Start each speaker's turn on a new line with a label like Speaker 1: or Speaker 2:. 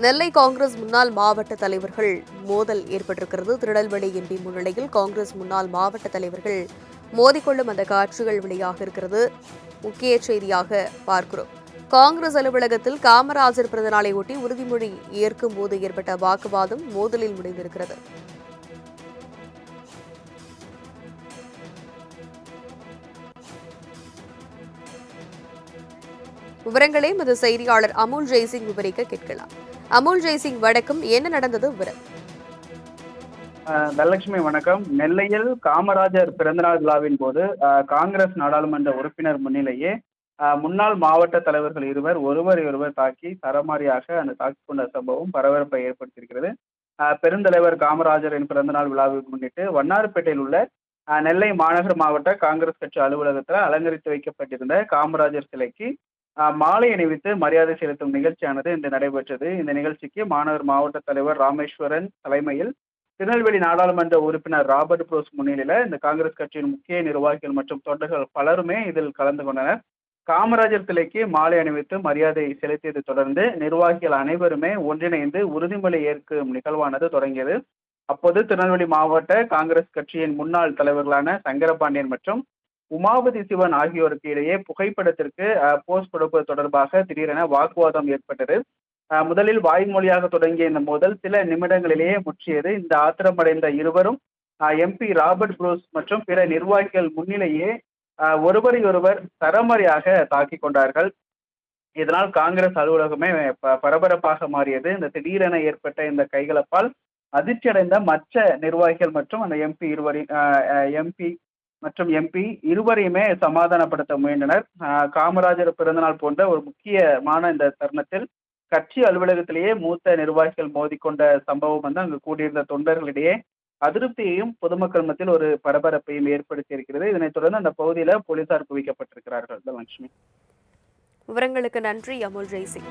Speaker 1: நெல்லை காங்கிரஸ் முன்னாள் மாவட்ட தலைவர்கள் மோதல் ஏற்பட்டிருக்கிறது. திருநெல்வேலி எம்பி முன்னிலையில் காங்கிரஸ் முன்னாள் மாவட்ட தலைவர்கள் மோதிக்கொள்ளும் அந்த காட்சிகள் வெளியாக இருக்கிறது. முக்கிய செய்தியாக பார்க்கிறோம். காங்கிரஸ் அலுவலகத்தில் காமராஜர் பிறந்தநாளை ஒட்டி உறுதிமொழி ஏற்கும் போது ஏற்பட்ட வாக்குவாதம் மோதலில் முடிந்திருக்கிறது. விவரங்களை எமது செய்தியாளர் அமுல் ஜெய்சிங் விவரிக்க கேட்கலாம். அமுல் ஜெய்சிங், வணக்கம். என்ன நடந்தது விவரம்?
Speaker 2: தனலட்சுமி வணக்கம். நெல்லையில் காமராஜர் பிறந்தநாள் விழாவின் போது காங்கிரஸ் நாடாளுமன்ற உறுப்பினர் முன்னிலையே முன்னாள் மாவட்ட தலைவர்கள் இருவர் ஒருவர் தாக்கி சரமாரியாக அந்த தாக்கிக் கொண்ட சம்பவம் பரபரப்பை ஏற்படுத்தியிருக்கிறது. பெருந்தலைவர் காமராஜரின் பிறந்தநாள் விழாவை முன்னிட்டு வண்ணாரப்பேட்டையில் உள்ள நெல்லை மாநகர் மாவட்ட காங்கிரஸ் கட்சி அலுவலகத்தில் அலங்கரித்து வைக்கப்பட்டிருந்த காமராஜர் சிலைக்கு மாலை அணிவித்து மரியாதை செலுத்தும் நிகழ்ச்சியானது இன்று நடைபெற்றது. இந்த நிகழ்ச்சிக்கு மாநகர் மாவட்ட தலைவர் ராமேஸ்வரன் தலைமையில் திருநெல்வேலி நாடாளுமன்ற உறுப்பினர் ராபர்ட் புரோஸ் முன்னிலையில இந்த காங்கிரஸ் கட்சியின் முக்கிய நிர்வாகிகள் மற்றும் தொண்டர்கள் பலருமே இதில் கலந்து கொண்டனர். காமராஜர் சிலைக்கு மாலை அணிவித்து மரியாதை செலுத்தியதை தொடர்ந்து நிர்வாகிகள் அனைவருமே ஒன்றிணைந்து உறுதிமொழி ஏற்கும் நிகழ்வானது தொடங்கியது. அப்போது திருநெல்வேலி மாவட்ட காங்கிரஸ் கட்சியின் முன்னாள் தலைவர்களான சங்கரபாண்டியன் மற்றும் உமாபதி சிவன் ஆகியோருக்கு இடையே புகைப்படத்திற்கு போஸ் கொடுப்பது தொடர்பாக திடீரென வாக்குவாதம் ஏற்பட்டது. முதலில் வாய்மொழியாக தொடங்கிய இந்த மோதல் சில நிமிடங்களிலேயே முற்றியது. இந்த ஆத்திரமடைந்த இருவரும் எம்பி ராபர்ட் புரூஸ் மற்றும் பிற நிர்வாகிகள் முன்னிலேயே ஒருவரையொருவர் சரமாரியாக தாக்கிக் கொண்டார்கள். இதனால் காங்கிரஸ் அலுவலகமே பரபரப்பாக மாறியது. இந்த திடீரென ஏற்பட்ட இந்த கைகலப்பால் அதிர்ச்சியடைந்த மற்ற நிர்வாகிகள் மற்றும் அந்த எம்பி இருவரையுமே சமாதானப்படுத்த முயன்றனர். காமராஜர் பிறந்தநாள் போன்ற ஒரு முக்கியமான இந்த தருணத்தில் கட்சி அலுவலகத்திலேயே மூத்த நிர்வாகிகள் மோதிக்கொண்ட சம்பவம் அங்கு கூடியிருந்த தொண்டர்களிடையே அதிருப்தியையும் பொதுமக்கள் மத்தியில் ஒரு பரபரப்பையும் ஏற்படுத்தி இருக்கிறது. இதனைத் தொடர்ந்து அந்த பகுதியில் போலீசார் குவிக்கப்பட்டிருக்கிறார்கள். தனலட்சுமி,
Speaker 1: விவரங்களுக்கு நன்றி அமுல் ஜெய்சிங்.